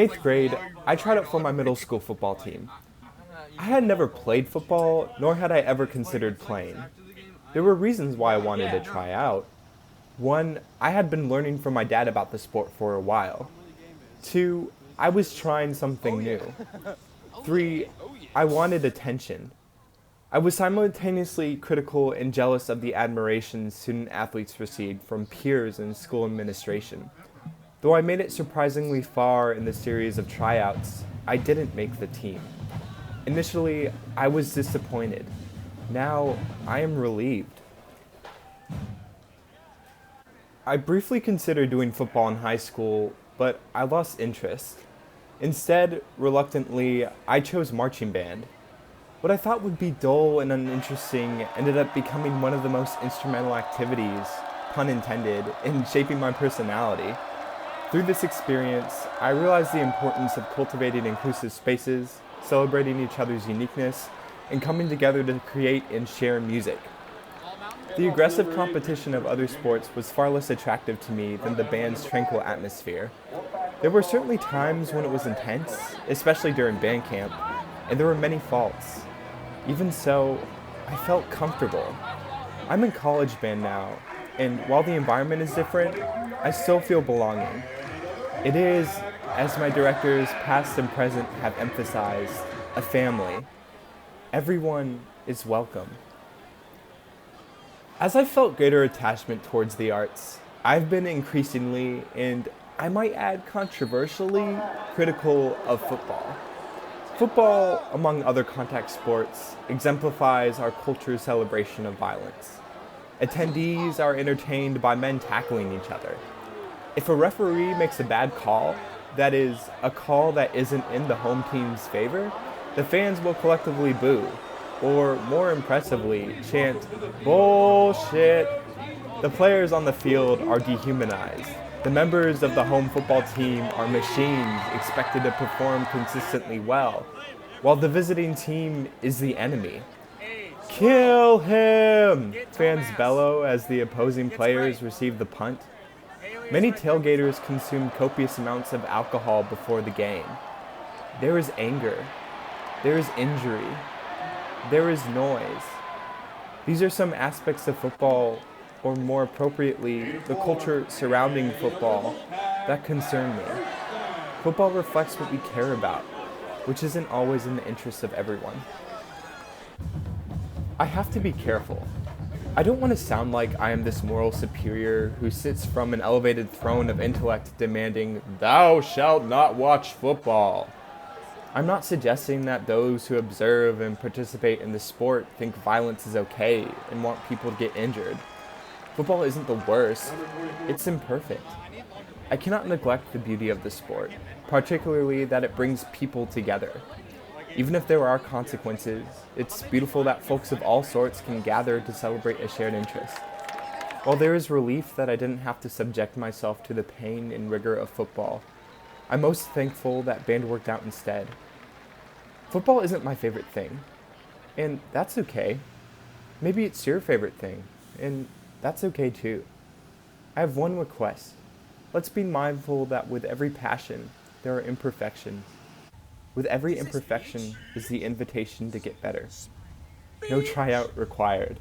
8th grade, I tried out for my middle school football team. I had never played football, nor had I ever considered playing. There were reasons why I wanted to try out. One, I had been learning from my dad about the sport for a while. Two, I was trying something new. Three, I wanted attention. I was simultaneously critical and jealous of the admiration student athletes received from peers and school administration. Though I made it surprisingly far in the series of tryouts, I didn't make the team. Initially, I was disappointed. Now, I am relieved. I briefly considered doing football in high school, but I lost interest. Instead, reluctantly, I chose marching band. What I thought would be dull and uninteresting ended up becoming one of the most instrumental activities, pun intended, in shaping my personality. Through this experience, I realized the importance of cultivating inclusive spaces, celebrating each other's uniqueness, and coming together to create and share music. The aggressive competition of other sports was far less attractive to me than the band's tranquil atmosphere. There were certainly times when it was intense, especially during band camp, and there were many faults. Even so, I felt comfortable. I'm in college band now, and while the environment is different, I still feel belonging. It is, as my directors, past and present, have emphasized, a family. Everyone is welcome. As I've felt greater attachment towards the arts, I've been increasingly, and I might add controversially, critical of football. Football, among other contact sports, exemplifies our culture's celebration of violence. Attendees are entertained by men tackling each other. If a referee makes a bad call, that is, a call that isn't in the home team's favor, the fans will collectively boo, or more impressively, chant, "Bullshit!" The players on the field are dehumanized. The members of the home football team are machines expected to perform consistently well, while the visiting team is the enemy. "Kill him!" Fans bellow as the opposing players receive the punt. Many tailgaters consume copious amounts of alcohol before the game. There is anger. There is injury. There is noise. These are some aspects of football, or more appropriately, the culture surrounding football, that concern me. Football reflects what we care about, which isn't always in the interests of everyone. I have to be careful. I don't want to sound like I am this moral superior who sits from an elevated throne of intellect demanding, "Thou shalt not watch football." I'm not suggesting that those who observe and participate in the sport think violence is okay and want people to get injured. Football isn't the worst, it's imperfect. I cannot neglect the beauty of the sport, particularly that it brings people together. Even if there are consequences, it's beautiful that folks of all sorts can gather to celebrate a shared interest. While there is relief that I didn't have to subject myself to the pain and rigor of football, I'm most thankful that band worked out instead. Football isn't my favorite thing, and that's okay. Maybe it's your favorite thing, and that's okay too. I have one request. Let's be mindful that with every passion, there are imperfections. With every imperfection is the invitation to get better. No tryout required.